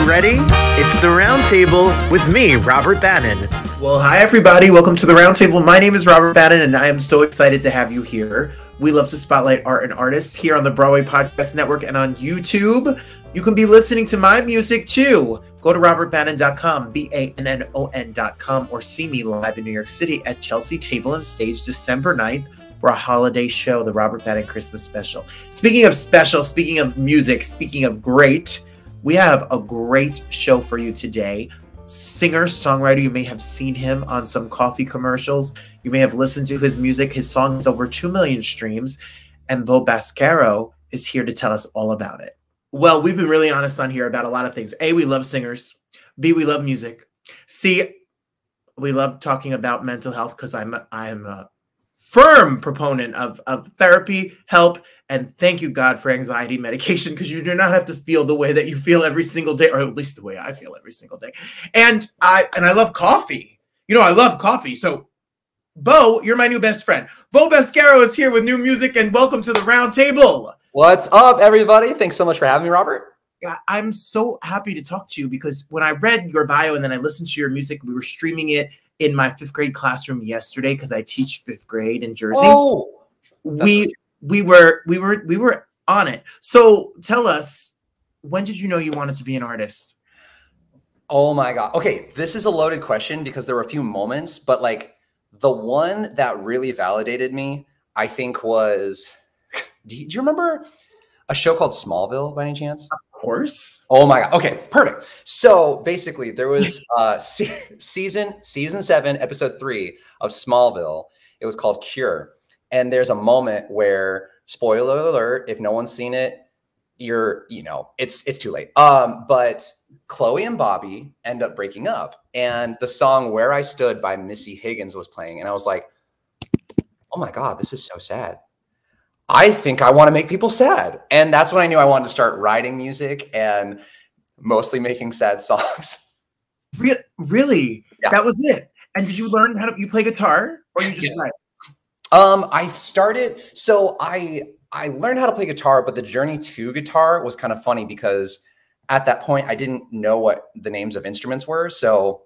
you ready? It's the Roundtable with me, Robert Bannon. Well, hi everybody. Welcome to the Roundtable. My name is Robert Bannon, and I am so excited to have you here. We love to spotlight art and artists here on the Broadway Podcast Network and on YouTube. You can be listening to my music too. Go to robertbannon.com, BANNON.com, or see me live in New York City at Chelsea Table and Stage December 9th for a holiday show, the Robert Bannon Christmas Special. Speaking of special, speaking of music, speaking of great, we have a great show for you today. Singer, songwriter, you may have seen him on some coffee commercials. You may have listened to his music. His song has over 2 million streams. And Baskoro is here to tell us all about it. Well, we've been really honest on here about a lot of things. A, we love singers. B, we love music. C, we love talking about mental health because I'm a firm proponent of therapy, help, and thank you, God, for anxiety medication, because you do not have to feel the way that you feel every single day, or at least the way I feel every single day. And I love coffee. You know, I love coffee. So, Bo, you're my new best friend. Bo Baskoro is here with new music, and welcome to the Roundtable. What's up, everybody? Thanks so much for having me, Robert. Yeah, I'm so happy to talk to you because when I read your bio and then I listened to your music, we were streaming it in my 5th grade classroom yesterday because I teach 5th grade in Jersey. Oh, we were on it. So tell us, when did you know you wanted to be an artist? Oh my God. Okay, this is a loaded question because there were a few moments, but like the one that really validated me, I think was, do you remember a show called Smallville by any chance? Of course. Oh my God. Okay, perfect. So basically there was season 7, episode 3 of Smallville. It was called Cure. And there's a moment where, spoiler alert, if no one's seen it, it's too late. But Chloe and Bobby end up breaking up, and the song Where I Stood by Missy Higgins was playing. And I was like, oh my God, this is so sad. I think I want to make people sad. And that's when I knew I wanted to start writing music and mostly making sad songs. Really? Yeah. That was it. And did you learn how to, you play guitar or you just write? I learned how to play guitar, but the journey to guitar was kind of funny because at that point I didn't know what the names of instruments were. So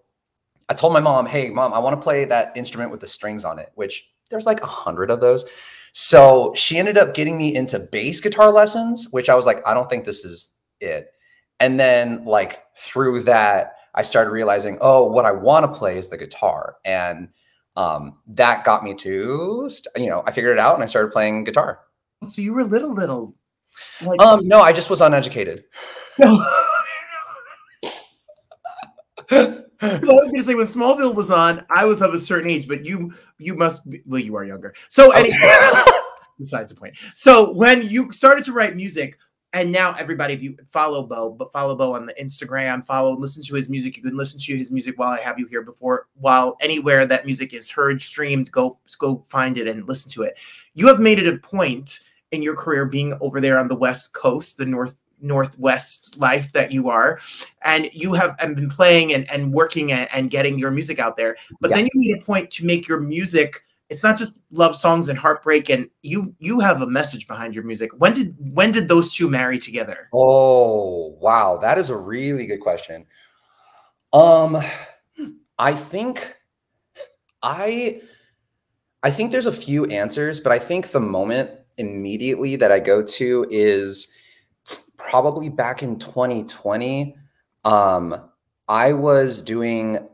I told my mom, hey mom, I want to play that instrument with the strings on it, which there's like 100 of those. So she ended up getting me into bass guitar lessons, which I was like, I don't think this is it. And then like through that, I started realizing, oh, what I want to play is the guitar. And that got me to, I figured it out and I started playing guitar. So you were little. Like, no, I just was uneducated. No. I was going to say when Smallville was on, I was of a certain age, but you must be, well, you are younger. So anyway, besides the point. So when you started to write music, and now everybody, if you follow Bo on the Instagram, listen to his music. You can listen to his music while I have you here while anywhere that music is heard, streamed, go find it and listen to it. You have made it a point in your career being over there on the West Coast, the Northwest life that you are, and you have been playing and working and getting your music out there. But then you made a point to make your music. It's not just love songs and heartbreak, and you have a message behind your music. When did those two marry together? Oh, wow. That is a really good question. I think there's a few answers, but I think the moment immediately that I go to is probably back in 2020. I was doing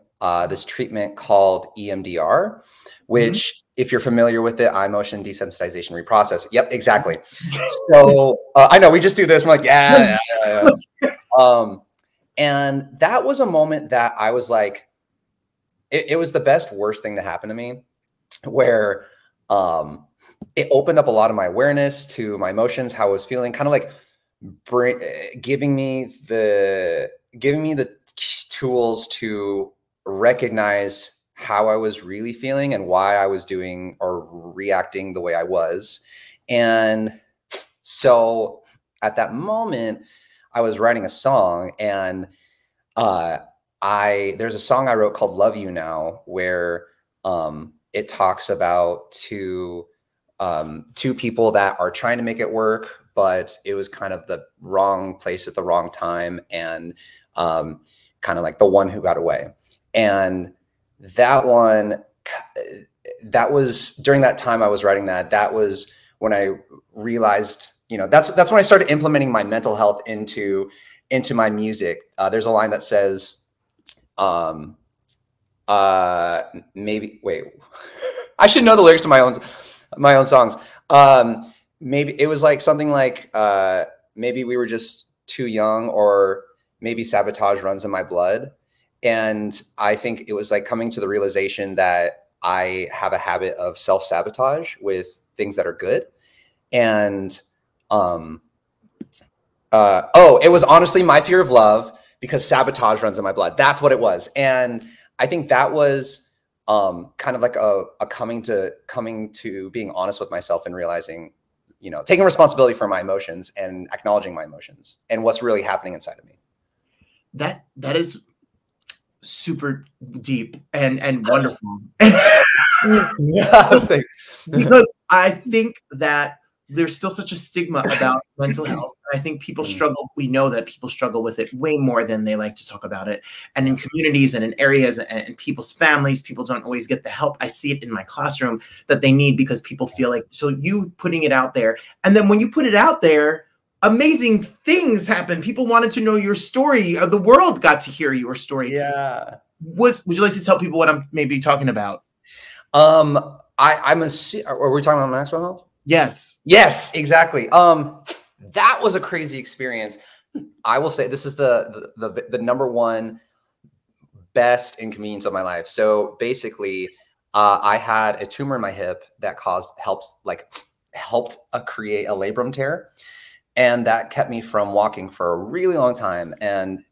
this treatment called EMDR, which if you're familiar with it, eye motion desensitization reprocess. Yep, exactly. So I know we just do this. I'm like, yeah. And that was a moment that I was like, it was the best, worst thing to happen to me, where it opened up a lot of my awareness to my emotions, how I was feeling, kind of like giving me the tools to recognize how I was really feeling and why I was doing or reacting the way I was. And so at that moment, I was writing a song, and there's a song I wrote called Love You Now, where it talks about two people that are trying to make it work, but it was kind of the wrong place at the wrong time. And kind of like The One Who Got Away. And that one, that was during that time I was writing that. That was when I realized, you know, that's when I started implementing my mental health into my music. There's a line that says, maybe, wait, I should know the lyrics to my own songs. Maybe it was like something like, maybe we were just too young, or maybe sabotage runs in my blood. And I think it was like coming to the realization that I have a habit of self-sabotage with things that are good. And, it was honestly my fear of love, because sabotage runs in my blood. That's what it was. And I think that was, kind of like a coming to being honest with myself and realizing, you know, taking responsibility for my emotions and acknowledging my emotions and what's really happening inside of me. That is super deep and wonderful. Because I think that there's still such a stigma about mental health. I think people struggle. We know that people struggle with it way more than they like to talk about it. And in communities and in areas and people's families, people don't always get the help. I see it in my classroom that they need, because people feel like, so you putting it out there. And then when you put it out there, amazing things happen. People wanted to know your story. The world got to hear your story. Yeah. Would you like to tell people what I'm maybe talking about? Are we talking about Maxwell House? Yes. Yes, exactly. That was a crazy experience. I will say this is the number one best inconvenience of my life. So basically, I had a tumor in my hip that helped create a labrum tear. And that kept me from walking for a really long time. And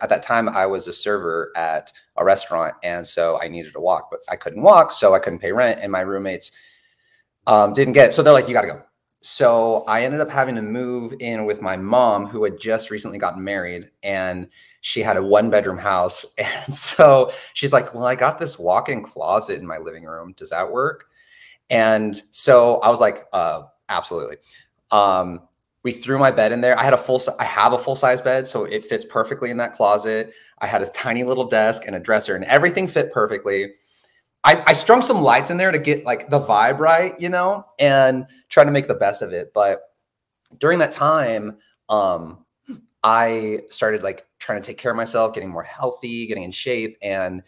at that time I was a server at a restaurant, and so I needed to walk, but I couldn't walk, so I couldn't pay rent, and my roommates didn't get it. So they're like, you got to go. So I ended up having to move in with my mom, who had just recently gotten married, and she had a 1-bedroom house. And so she's like, well, I got this walk-in closet in my living room. Does that work? And so I was like, absolutely. We threw my bed in there. I have a full-size bed, so it fits perfectly in that closet. I had a tiny little desk and a dresser, and everything fit perfectly. I strung some lights in there to get like the vibe right, you know, and trying to make the best of it. But during that time, I started like trying to take care of myself, getting more healthy, getting in shape. And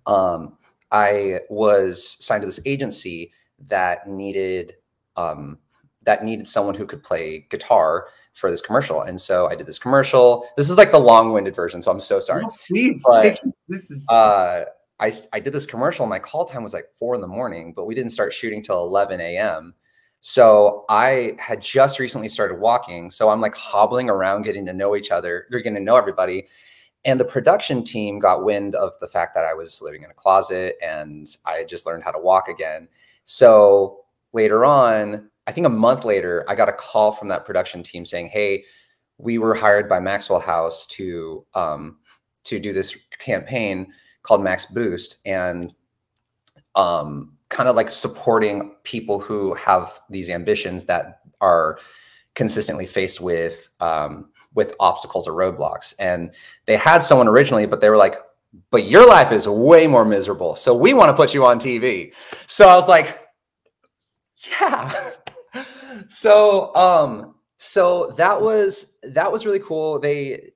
I was signed to this agency that needed someone who could play guitar for this commercial. And so I did this commercial. This is like the long-winded version, so I'm so sorry. No, please. This is I did this commercial. My call time was like 4 in the morning, but we didn't start shooting till 11 a.m. So I had just recently started walking. So I'm like hobbling around, getting to know each other. You're getting to know everybody. And the production team got wind of the fact that I was living in a closet and I had just learned how to walk again. So later on, I think a month later, I got a call from that production team saying, hey, we were hired by Maxwell House to do this campaign called Max Boost, and kind of like supporting people who have these ambitions that are consistently faced with obstacles or roadblocks. And they had someone originally, but they were like, but your life is way more miserable, so we want to put you on TV. So I was like, yeah. So that was really cool. They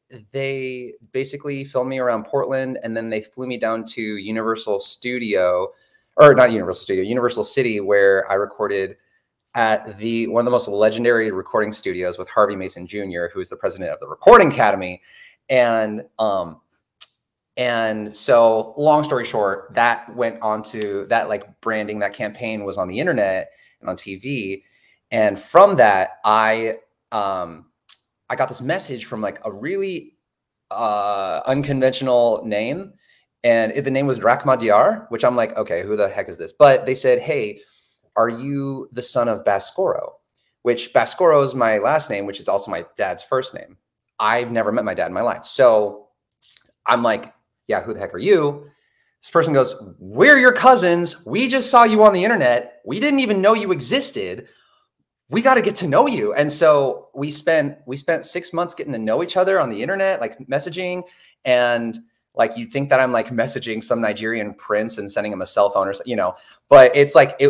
basically filmed me around Portland, and then they flew me down to Universal City, where I recorded at one of the most legendary recording studios with Harvey Mason Jr., who is the president of the Recording Academy. And so long story short, that went on to that, like branding, that campaign was on the internet and on TV. And from that, I got this message from like a really unconventional name, and the name was Drakmadiar, which I'm like, okay, who the heck is this? But they said, hey, are you the son of Baskoro? Which Baskoro is my last name, which is also my dad's first name. I've never met my dad in my life. So I'm like, yeah, who the heck are you? This person goes, we're your cousins. We just saw you on the internet. We didn't even know you existed. we got to get to know you. And so we spent 6 months getting to know each other on the internet, like messaging. And like, you'd think that I'm like messaging some Nigerian prince and sending him a cell phone or something, you know, but it's like,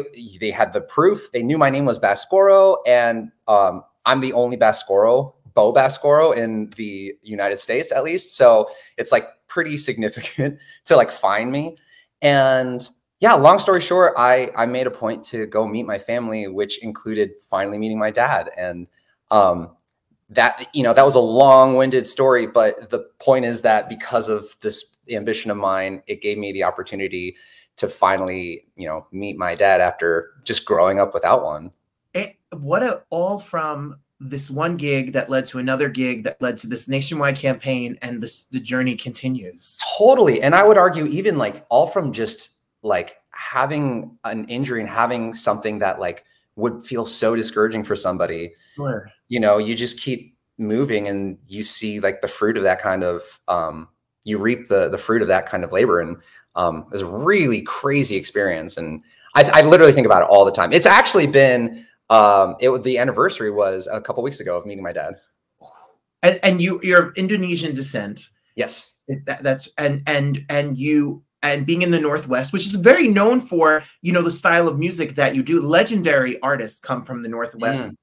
they had the proof. They knew my name was Baskoro, and I'm the only Baskoro, Bo Baskoro in the United States, at least. So it's like pretty significant to like find me. And yeah, long story short, I made a point to go meet my family, which included finally meeting my dad. And that, you know, that was a long-winded story, but the point is that because of this ambition of mine, it gave me the opportunity to finally, you know, meet my dad after just growing up without one. All from this one gig that led to another gig that led to this nationwide campaign, and the journey continues. Totally. And I would argue even like all from just like having an injury and having something that like would feel so discouraging for somebody. Sure. You know, you just keep moving and you see like the fruit of that kind of, you reap the fruit of that kind of labor. And it was a really crazy experience. And I literally think about it all the time. It's actually been, the anniversary was a couple weeks ago of meeting my dad. And you're of Indonesian descent. Yes. And being in the Northwest, which is very known for, you know, the style of music that you do. Legendary artists come from the Northwest,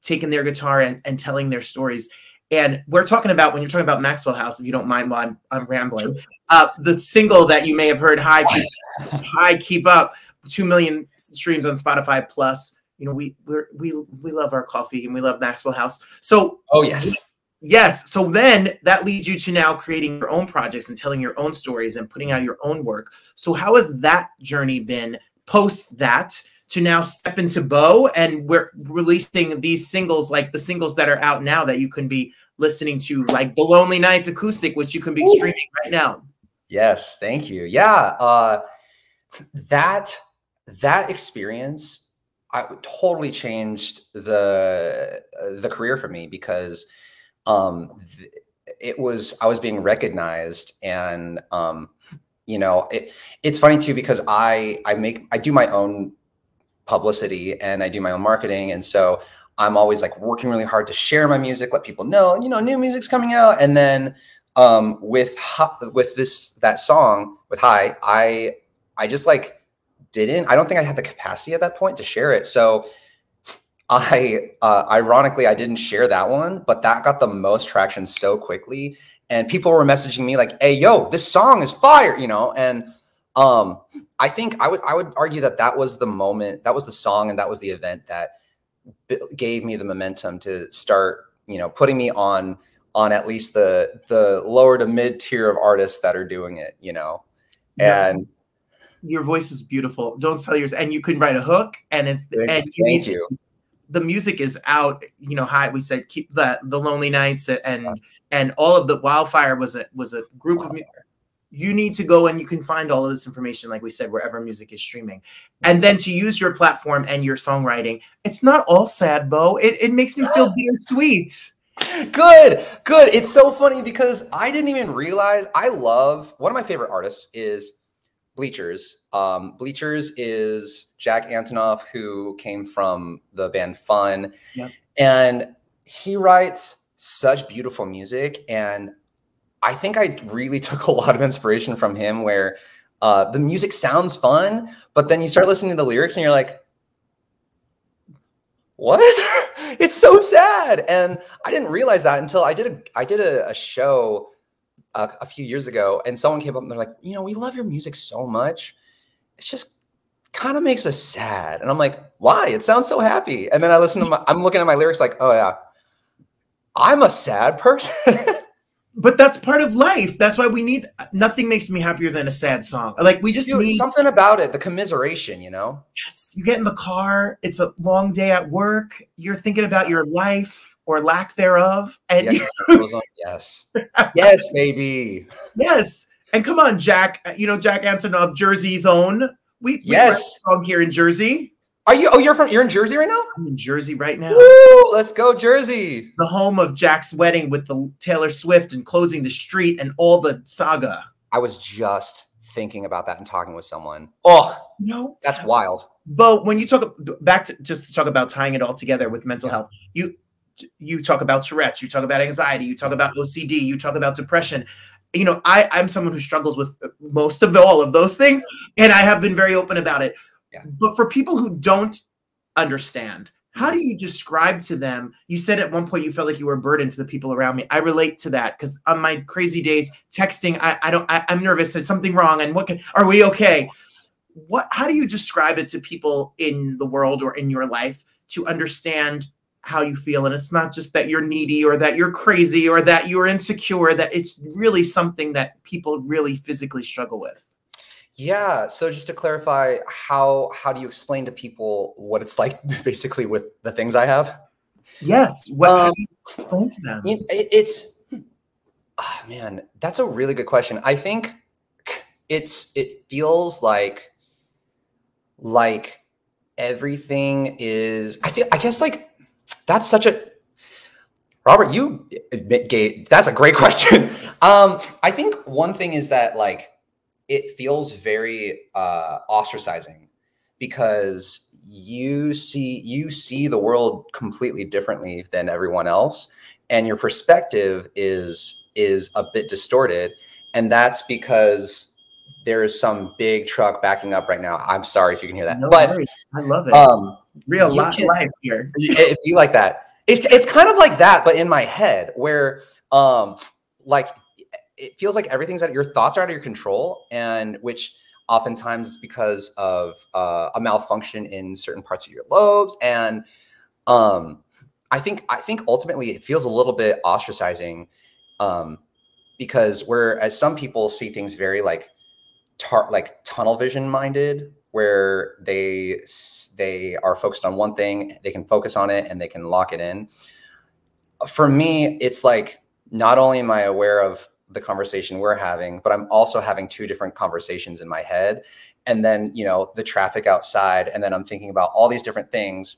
taking their guitar and telling their stories. And we're talking about, when you're talking about Maxwell House, if you don't mind while I'm rambling, the single that you may have heard, High Keep Up, 2 million streams on Spotify plus. You know, we love our coffee and we love Maxwell House. So, oh yes. Yes. So then that leads you to now creating your own projects and telling your own stories and putting out your own work. So how has that journey been post that to now step into Bo, and we're releasing these singles, like the singles that are out now that you can be listening to, like The Lonely Nights Acoustic, which you can be streaming right now? Yes. Thank you. Yeah. That experience, totally changed the career for me, because I was being recognized, and you know, it's funny too, because I do my own publicity and I do my own marketing, and so I'm always like working really hard to share my music, let people know, you know, new music's coming out. And then with that song with High, I just like I don't think I had the capacity at that point to share it. So ironically, I didn't share that one, but that got the most traction so quickly. And people were messaging me like, hey, yo, this song is fire, you know? And I think I would argue that was the moment, that was the song, and that was the event that gave me the momentum to start, you know, putting me on at least the lower to mid tier of artists that are doing it, you know? And your voice is beautiful. Don't tell yours. And you can write a hook, and thank you. The music is out, you know. High, we said, keep the Lonely Nights, and all of the Wildfire was a group of. You need to go, and you can find all of this information, like we said, wherever music is streaming. And then to use your platform and your songwriting, it's not all sad, Bo. It makes me feel bittersweet. Good. It's so funny because I didn't even realize one of my favorite artists is Bleachers. Bleachers is Jack Antonoff, who came from the band Fun. Yep. And he writes such beautiful music. And I think I really took a lot of inspiration from him, where the music sounds fun, but then you start listening to the lyrics and you're like, what? It's so sad. And I didn't realize that until I did a show a few years ago, and someone came up and they're like, you know, we love your music so much. It's just kind of makes us sad. And I'm like, why? It sounds so happy. And then I'm looking at my lyrics like, oh yeah, I'm a sad person. But that's part of life. That's why we need, nothing makes me happier than a sad song. Like, we just need something about it, the commiseration, you know? Yes. You get in the car, it's a long day at work, you're thinking about your life or lack thereof. And yes. Yes, baby. Yes. And come on, Jack, you know, Jack Antonoff, Jersey's own. We yes. write a song here in Jersey. Are you? Oh, you're in Jersey right now? I'm in Jersey right now. Woo, let's go Jersey. The home of Jack's wedding with the Taylor Swift and Closing the Street and all the saga. I was just thinking about that and talking with someone. Oh, no, that's wild. But when you talk back to just to talk about tying it all together with mental health, you talk about Tourette's, you talk about anxiety, you talk about OCD, you talk about depression. You know, I'm someone who struggles with most of all of those things, and I have been very open about it. Yeah. But for people who don't understand, how do you describe to them? You said at one point you felt like you were a burden to the people around me. I relate to that because on my crazy days, texting, I'm nervous. There's something wrong, and are we okay? How do you describe it to people in the world or in your life to understand how you feel? And it's not just that you're needy or that you're crazy or that you're insecure, that it's really something that people really physically struggle with. Yeah. So just to clarify, how do you explain to people what it's like basically with the things I have? Yes. How do you explain to them? Man, that's a really good question. I think it feels like everything is, I guess like that's such a, Robert, that's a great question. I think one thing is that like, it feels very ostracizing because you see the world completely differently than everyone else. And your perspective is a bit distorted. And that's because there is some big truck backing up right now. I'm sorry if you can hear that. No but worries. I love it. Real life here. It'd be like that. It's kind of like that, but in my head where like it feels like your thoughts are out of your control, and which oftentimes is because of a malfunction in certain parts of your lobes. And I think ultimately it feels a little bit ostracizing because whereas some people see things very like tunnel vision minded, where they are focused on one thing, they can focus on it and they can lock it in. For me, it's like, not only am I aware of the conversation we're having, but I'm also having two different conversations in my head. And then, you know, the traffic outside, and then I'm thinking about all these different things.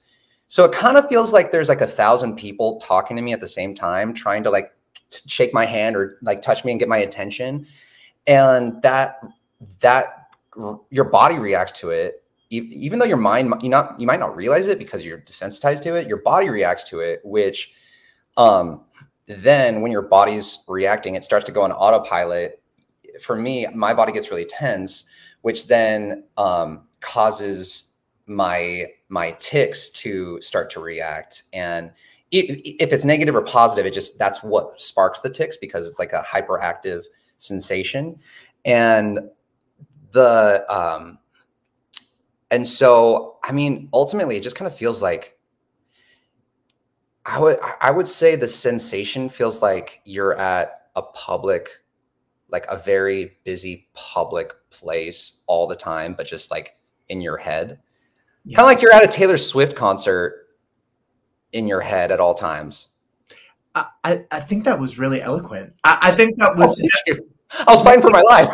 So it kind of feels like there's like 1,000 people talking to me at the same time, trying to like shake my hand or like touch me and get my attention. And that your body reacts to it, even though your mind, you might not realize it because you're desensitized to it. Your body reacts to it, which then when your body's reacting, it starts to go on autopilot. For me, my body gets really tense, which then causes my tics to start to react. And if it's negative or positive, that's what sparks the tics, because it's like a hyperactive sensation. And and so, I mean, ultimately it just kind of feels like, I would say the sensation feels like you're at a public, like a very busy public place all the time, but just like in your head. Yeah. Kind of like you're at a Taylor Swift concert in your head at all times. I think that was really eloquent. I think that was... I was fighting for my life.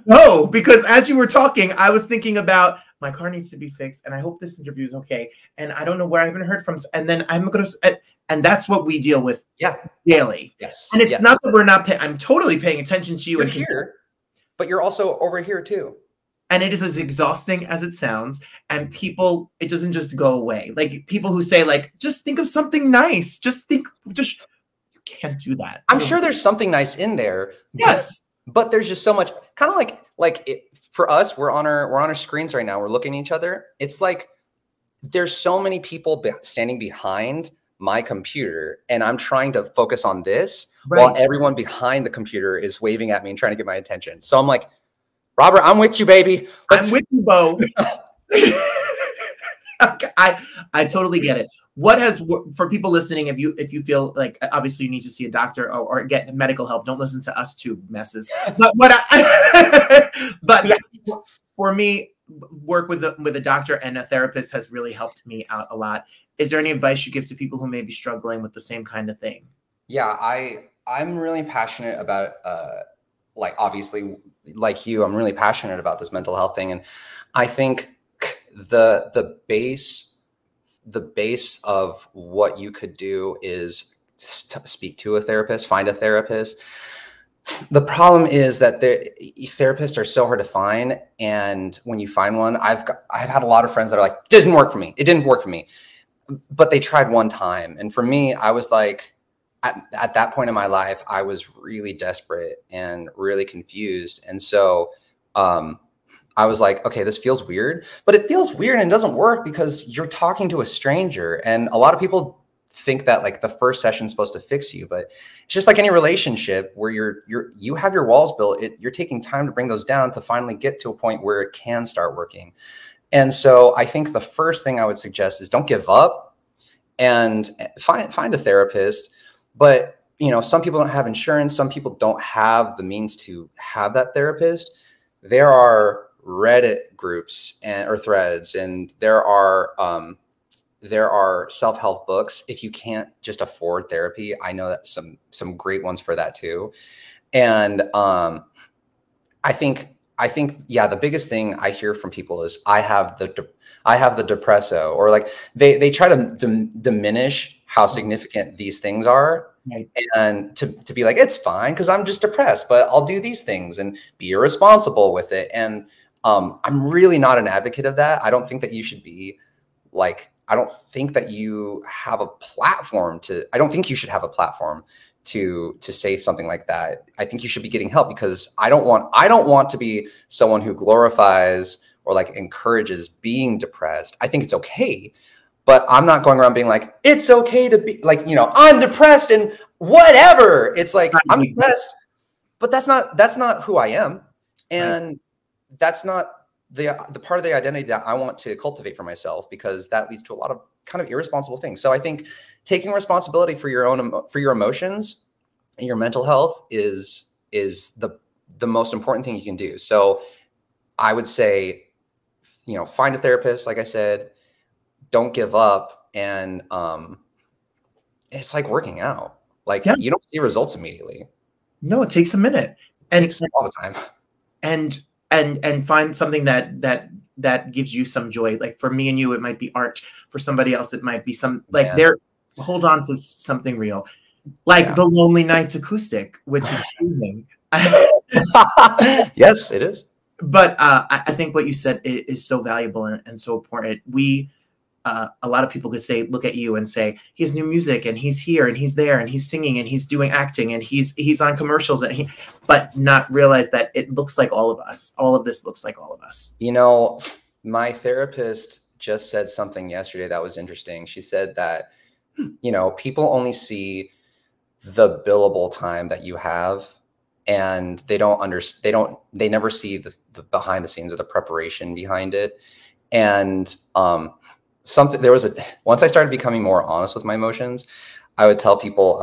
No, because as you were talking, I was thinking about my car needs to be fixed, and I hope this interview is okay. And I don't know where I haven't heard from. And then I'm going to... And that's what we deal with daily. Yes. And it's not that we're not paying. I'm totally paying attention to you. You're here, but you're also over here too. And it is as exhausting as it sounds. And people, it doesn't just go away. Like people who say like, just think of something nice. You can't do that. I'm sure there's something nice in there. Yes. But there's just so much, kind of like for us, we're on our screens right now. We're looking at each other. It's like, there's so many people standing behind my computer, and I'm trying to focus on this while everyone behind the computer is waving at me and trying to get my attention. So I'm like, Robert, I'm with you, baby. I'm with you, Bo. I totally get it. What has, for people listening, if you feel like obviously you need to see a doctor or get medical help, don't listen to us two messes. But for me, work with a doctor and a therapist has really helped me out a lot. Is there any advice you give to people who may be struggling with the same kind of thing? Yeah, I'm really passionate about like obviously like you, I'm really passionate about this mental health thing. And I think the base of what you could do is speak to a therapist, find a therapist. The problem is that the therapists are so hard to find, and when you find one, I've had a lot of friends that are like, "It didn't work for me. It didn't work for me," but they tried one time. And for me, I was like, at that point in my life, I was really desperate and really confused, and so I was like, okay, this feels weird, but it feels weird and it doesn't work because you're talking to a stranger, and a lot of people think that like the first session is supposed to fix you, but it's just like any relationship where you have your walls built. You're taking time to bring those down to finally get to a point where it can start working. And so I think the first thing I would suggest is don't give up and find a therapist. But you know, some people don't have insurance. Some people don't have the means to have that therapist. There are Reddit groups or threads, and there are self-help books. If you can't just afford therapy, I know that some great ones for that too. And I think yeah, the biggest thing I hear from people is I have the depresso, or like they try to diminish how significant these things are. Right. And to be like, it's fine because I'm just depressed, but I'll do these things and be irresponsible with it. And I'm really not an advocate of that. I don't think that you should be like, I don't think that you have a platform I don't think you should have a platform to say something like that. I think you should be getting help, because I don't want to be someone who glorifies or like encourages being depressed. I think it's okay, but I'm not going around being like, it's okay to be like, you know, I'm depressed and whatever. It's like, I'm depressed, but that's not who I am. And that's not the part of the identity that I want to cultivate for myself, because that leads to a lot of kind of irresponsible things. So I think taking responsibility for your emotions and your mental health is the most important thing you can do. So I would say, you know, find a therapist, like I said, don't give up. And it's like working out. Like, you don't see results immediately. No, it takes a minute. And it takes all the time. And find something that gives you some joy. Like for me and you, it might be art. For somebody else, it might be some like hold on to something real. Like the Lonely Nights acoustic, which is streaming. Yes, it is. But I think what you said is so valuable and so important. A lot of people could say, look at you and say, he has new music and he's here and he's there and he's singing and he's doing acting and he's on commercials, but not realize that it looks like all of us. All of this looks like all of us. You know, my therapist just said something yesterday that was interesting. She said that, you know, people only see the billable time that you have, and they never see the behind the scenes or the preparation behind it. And once I started becoming more honest with my emotions, I would tell people,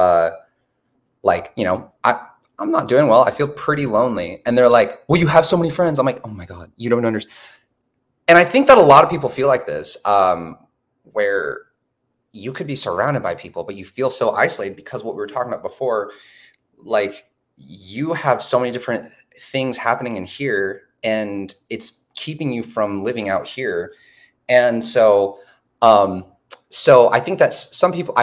like, you know, I'm not doing well. I feel pretty lonely. And they're like, well, you have so many friends. I'm like, oh my God, you don't understand. And I think that a lot of people feel like this, where you could be surrounded by people, but you feel so isolated because what we were talking about before, like you have so many different things happening in here and it's keeping you from living out here. And so, I think that some people,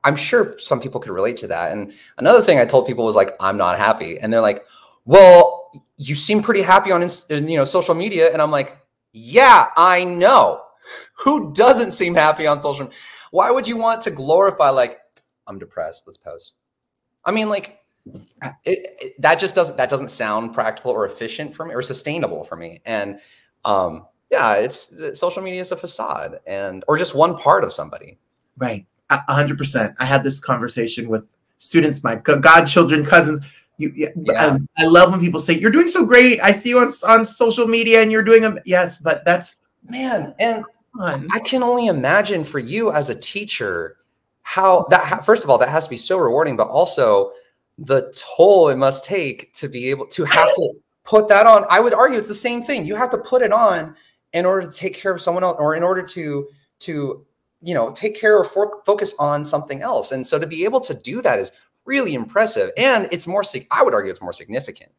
I'm sure some people could relate to that. And another thing I told people was like, I'm not happy. And they're like, well, you seem pretty happy on, social media. And I'm like, yeah, I know. Who doesn't seem happy on social media? Why would you want to glorify, like, I'm depressed, let's post? I mean, like, that doesn't sound practical or efficient for me or sustainable for me. And, yeah, social media is a facade or just one part of somebody. Right. 100%. I had this conversation with students, my godchildren, cousins. I love when people say, you're doing so great. I see you on social media and you're doing them. Yes, but that's, man. And I can only imagine for you as a teacher, how that, first of all, that has to be so rewarding, but also the toll it must take to be able to have to put that on. I would argue it's the same thing. You have to put it on in order to take care of someone else, or in order to take care or focus on something else. And so to be able to do that is really impressive. And it's more, I would argue it's more significant.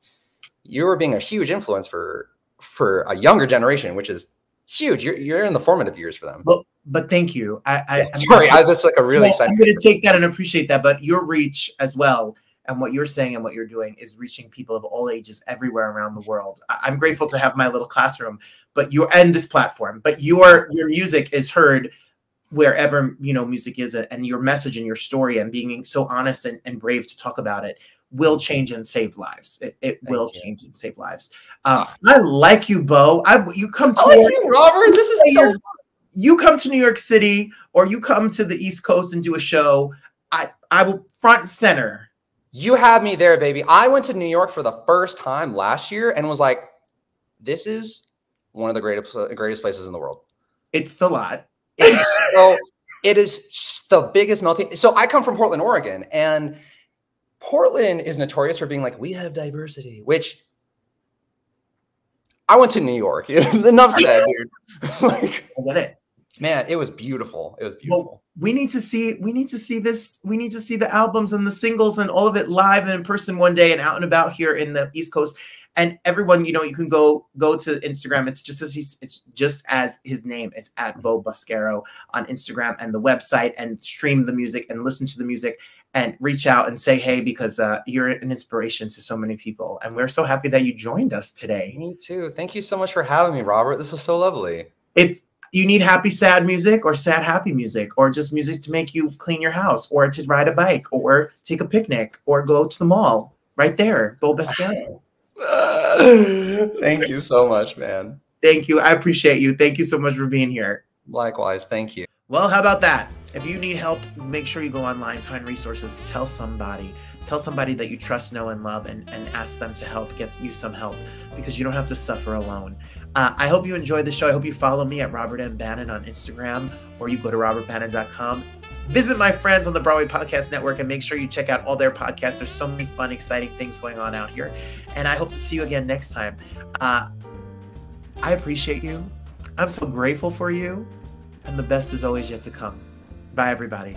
You're being a huge influence for a younger generation, which is huge. You're in the formative years for them. Well, but thank you. That's like a really exciting. I'm going to take that and appreciate that, but your reach as well. and what you're saying and what you're doing is reaching people of all ages everywhere around the world. I'm grateful to have my little classroom, but and this platform, but your music is heard wherever, you know, music is, and your message and your story and being so honest and brave to talk about it will change and save lives. It will change and save lives. I like you, Bo. You come to Robert. This is so fun. You come to New York City or you come to the East Coast and do a show, I will front and center. You had me there, baby. I went to New York for the first time last year and was like, this is one of the greatest places in the world. It's a lot. It is the biggest melting. So I come from Portland, Oregon, and Portland is notorious for being like, we have diversity, which I went to New York. Enough said, dude. Like, I get it. Man, it was beautiful. It was beautiful. Well, we need to see this. We need to see the albums and the singles and all of it live and in person one day and out and about here in the East Coast. And everyone, you know, you can go to Instagram. It's just as his name. It's at Bo Baskoro on Instagram and the website, and stream the music and listen to the music and reach out and say hey, because you're an inspiration to so many people. And we're so happy that you joined us today. Me too. Thank you so much for having me, Robert. This is so lovely. If you need happy, sad music, or sad, happy music, or just music to make you clean your house, or to ride a bike, or take a picnic, or go to the mall, right there, Bo Baskoro. Thank you so much, man. Thank you. I appreciate you. Thank you so much for being here. Likewise. Thank you. Well, how about that? If you need help, make sure you go online, find resources, tell somebody that you trust, know, and love, and ask them to help, get you some help, because you don't have to suffer alone. I hope you enjoyed the show. I hope you follow me at Robert M. Bannon on Instagram, or you go to robertbannon.com. Visit my friends on the Broadway Podcast Network and make sure you check out all their podcasts. There's so many fun, exciting things going on out here. And I hope to see you again next time. I appreciate you. I'm so grateful for you. And the best is always yet to come. Bye, everybody.